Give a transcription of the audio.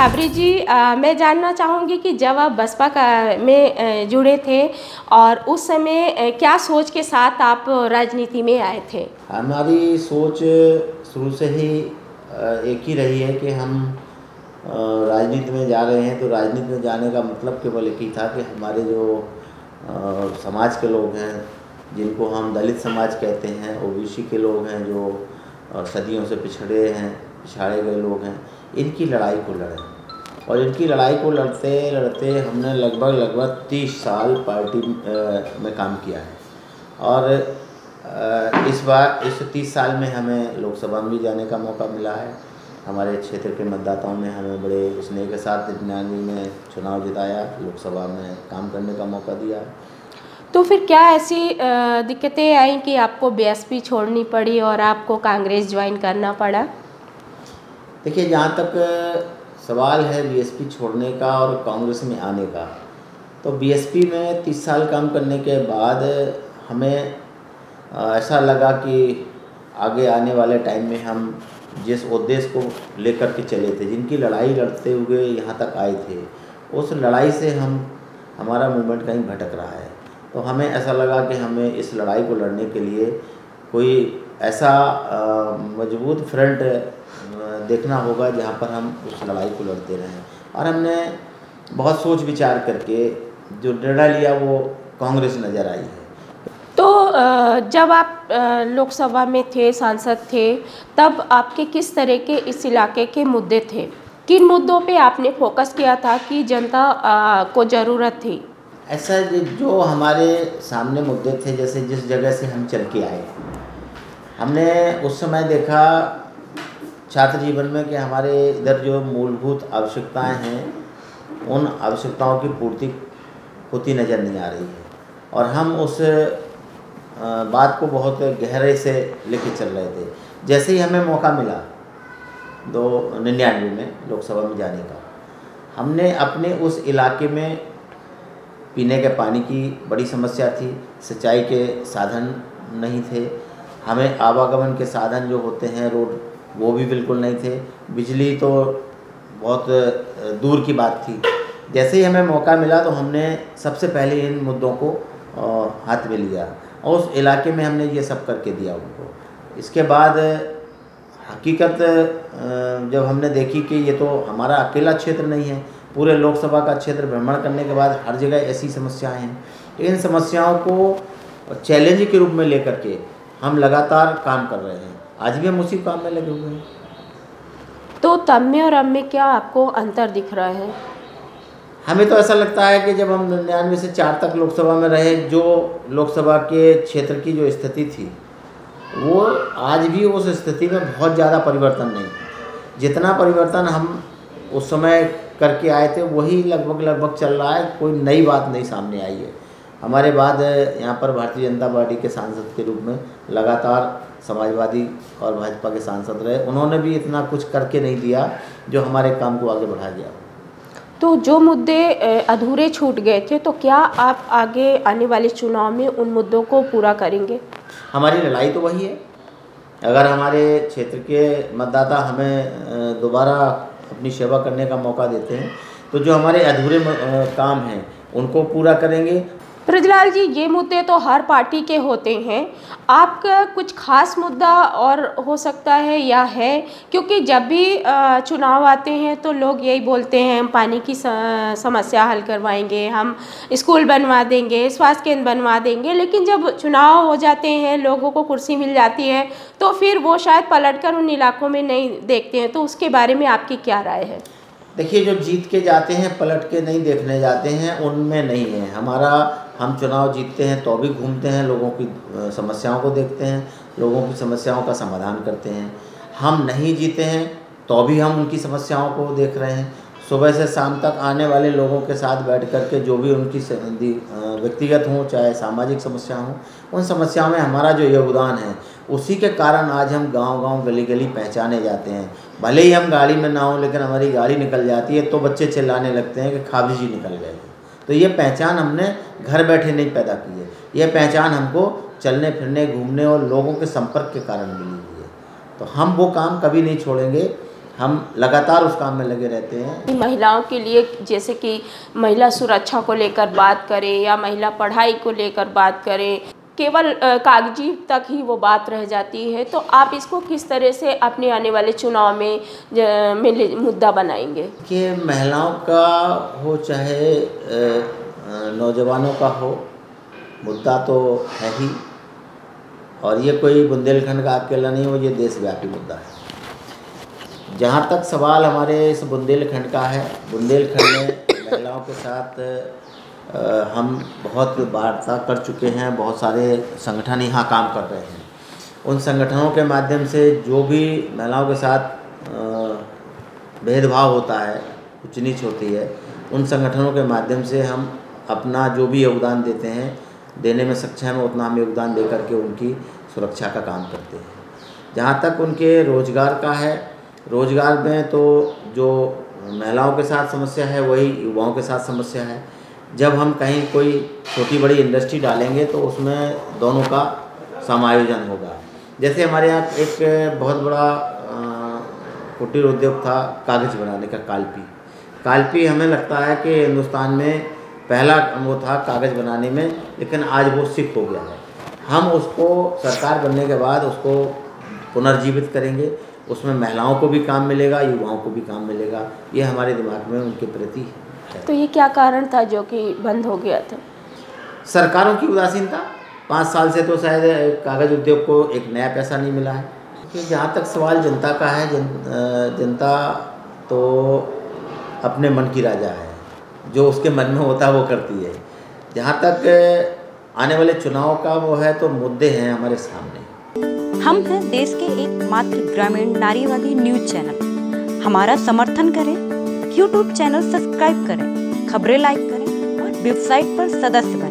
खाबरी जी, मैं जानना चाहूँगी कि जब आप बसपा में जुड़े थे और उस समय क्या सोच के साथ आप राजनीति में आए थे? हमारी सोच शुरू से ही एक ही रही है कि हम राजनीति में जा रहे हैं तो राजनीति में जाने का मतलब केवल एक ही था कि हमारे जो समाज के लोग हैं, जिनको हम दलित समाज कहते हैं, ओबीसी के लोग हैं, जो सदियों से पिछाड़े गए लोग हैं, इनकी लड़ाई को लड़ें। और इनकी लड़ाई को लड़ते लड़ते हमने लगभग 30 साल पार्टी में काम किया है। और इस 30 साल में हमें लोकसभा में भी जाने का मौका मिला है। हमारे क्षेत्र के मतदाताओं ने हमें बड़े स्नेह के साथ 99 में चुनाव जिताया, लोकसभा में काम करने का मौका दिया। तो फिर क्या ऐसी दिक्कतें आई कि आपको बीएसपी छोड़नी पड़ी और आपको कांग्रेस ज्वाइन करना पड़ा? देखिए, जहाँ तक सवाल है बीएसपी छोड़ने का और कांग्रेस में आने का, तो बीएसपी में 30 साल काम करने के बाद हमें ऐसा लगा कि आगे आने वाले टाइम में हम जिस उद्देश्य को लेकर के चले थे, जिनकी लड़ाई लड़ते हुए यहाँ तक आए थे, उस लड़ाई से हमारा मूवमेंट कहीं भटक रहा है। तो हमें ऐसा लगा कि हमें इस लड़ाई को लड़ने के लिए कोई ऐसा मजबूत फ्रंट देखना होगा जहाँ पर हम उस लड़ाई को लड़ते रहें। और हमने बहुत सोच विचार करके जो निर्णय लिया वो कांग्रेस नज़र आई है। तो जब आप लोकसभा में थे, सांसद थे, तब आपके किस तरह के इस इलाके के मुद्दे थे? किन मुद्दों पे आपने फोकस किया था कि जनता को ज़रूरत थी? ऐसा जो हमारे सामने मुद्दे थे, जैसे जिस जगह से हम चल के आए, हमने उस समय देखा छात्र जीवन में कि हमारे इधर जो मूलभूत आवश्यकताएं हैं, उन आवश्यकताओं की पूर्ति होती नज़र नहीं आ रही है। और हम उस बात को बहुत गहरे से लेके चल रहे थे। जैसे ही हमें मौका मिला 99 में लोकसभा में जाने का, हमने अपने उस इलाके में पीने के पानी की बड़ी समस्या थी, सिंचाई के साधन नहीं थे, हमें आवागमन के साधन जो होते हैं रोड, वो भी बिल्कुल नहीं थे, बिजली तो बहुत दूर की बात थी। जैसे ही हमें मौका मिला तो हमने सबसे पहले इन मुद्दों को हाथ में लिया और उस इलाके में हमने ये सब करके दिया उनको। इसके बाद हकीकत जब हमने देखी कि ये तो हमारा अकेला क्षेत्र नहीं है, पूरे लोकसभा का क्षेत्र भ्रमण करने के बाद हर जगह ऐसी समस्याएं हैं। इन समस्याओं को चैलेंज के रूप में लेकर के हम लगातार काम कर रहे हैं। आज भी हम उसी काम में लगे हुए हैं। तो तब में और अब में क्या आपको अंतर दिख रहा है? हमें तो ऐसा लगता है कि जब हम 99 से 4 तक लोकसभा में रहे, जो लोकसभा के क्षेत्र की जो स्थिति थी, वो आज भी उस स्थिति में बहुत ज़्यादा परिवर्तन नहीं है। जितना परिवर्तन हम उस समय करके आए थे वही लगभग चल रहा है, कोई नई बात नहीं सामने आई है। हमारे बाद यहाँ पर भारतीय जनता पार्टी के सांसद के रूप में लगातार समाजवादी और भाजपा के सांसद रहे, उन्होंने भी इतना कुछ करके नहीं दिया जो हमारे काम को आगे बढ़ा गया। तो जो मुद्दे अधूरे छूट गए थे, तो क्या आप आगे आने वाले चुनाव में उन मुद्दों को पूरा करेंगे? हमारी लड़ाई तो वही है। अगर हमारे क्षेत्र के मतदाता हमें दोबारा अपनी सेवा करने का मौका देते हैं तो जो हमारे अधूरे काम हैं उनको पूरा करेंगे। ब्रजलाल जी, ये मुद्दे तो हर पार्टी के होते हैं, आपका कुछ खास मुद्दा और हो सकता है या है? क्योंकि जब भी चुनाव आते हैं तो लोग यही बोलते हैं हम पानी की समस्या हल करवाएंगे, हम स्कूल बनवा देंगे, स्वास्थ्य केंद्र बनवा देंगे, लेकिन जब चुनाव हो जाते हैं, लोगों को कुर्सी मिल जाती है, तो फिर वो शायद पलटकर उन इलाकों में नहीं देखते हैं। तो उसके बारे में आपकी क्या राय है? देखिए, जो जीत के जाते हैं पलट के नहीं देखने जाते हैं, उनमें नहीं है। हम चुनाव जीतते हैं तो भी घूमते हैं, लोगों की समस्याओं को देखते हैं, लोगों की समस्याओं का समाधान करते हैं। हम नहीं जीते हैं तो भी हम उनकी समस्याओं को देख रहे हैं। सुबह से शाम तक आने वाले लोगों के साथ बैठ कर के जो भी उनकी व्यक्तिगत हों चाहे सामाजिक समस्या हों, उन समस्याओं में हमारा जो योगदान है, उसी के कारण आज हम गांव-गांव गली-गली पहचाने जाते हैं। भले ही हम गाड़ी में ना हों, लेकिन हमारी गाड़ी निकल जाती है तो बच्चे चिल्लाने लगते हैं कि खाबरी जी निकल गए। तो ये पहचान हमने घर बैठे नहीं पैदा की है, यह पहचान हमको चलने फिरने, घूमने और लोगों के संपर्क के कारण मिली हुई है। तो हम वो काम कभी नहीं छोड़ेंगे। हम लगातार उस काम में लगे रहते हैं। महिलाओं के लिए जैसे कि महिला सुरक्षा को लेकर बात करें या महिला पढ़ाई को लेकर बात करें, केवल कागजी तक ही वो बात रह जाती है, तो आप इसको किस तरह से अपने आने वाले चुनाव में मुद्दा बनाएंगे? कि महिलाओं का हो चाहे नौजवानों का हो, मुद्दा तो है ही, और ये कोई बुंदेलखंड का अकेला नहीं हो, ये देशव्यापी मुद्दा है। जहाँ तक सवाल हमारे इस बुंदेलखंड का है, बुंदेलखंड में महिलाओं के साथ हम बहुत वार्ता कर चुके हैं, बहुत सारे संगठन यहाँ काम कर रहे हैं। उन संगठनों के माध्यम से जो भी महिलाओं के साथ भेदभाव होता है, ऊंच नीच होती है, उन संगठनों के माध्यम से हम अपना जो भी योगदान देते हैं, देने में सक्षम है, उतना हम योगदान दे करके उनकी सुरक्षा का काम करते हैं। जहाँ तक उनके रोज़गार का है, रोज़गार में तो जो महिलाओं के साथ समस्या है वही युवाओं के साथ समस्या है। जब हम कहीं कोई छोटी बड़ी इंडस्ट्री डालेंगे तो उसमें दोनों का समायोजन होगा। जैसे हमारे यहाँ एक बहुत बड़ा कुटीर उद्योग था कागज़ बनाने का, कालपी हमें लगता है कि हिंदुस्तान में पहला वो था कागज़ बनाने में, लेकिन आज वो शिफ्ट हो गया है। हम उसको सरकार बनने के बाद उसको पुनर्जीवित करेंगे, उसमें महिलाओं को भी काम मिलेगा, युवाओं को भी काम मिलेगा। ये हमारे दिमाग में उनके प्रति है। तो ये क्या कारण था जो कि बंद हो गया था? सरकारों की उदासीनता। 5 साल से तो शायद कागज़ उद्योग को एक नया पैसा नहीं मिला है। कि जहाँ तक सवाल जनता का है, जनता तो अपने मन की राजा है, जो उसके मन में होता है वो करती है। जहाँ तक आने वाले चुनाव का वो है, तो मुद्दे हैं हमारे सामने। हम हैं देश के एकमात्र ग्रामीण नारीवादी न्यूज चैनल। हमारा समर्थन करें, YouTube चैनल सब्सक्राइब करें, खबरें लाइक करें और वेबसाइट पर सदस्य बनें।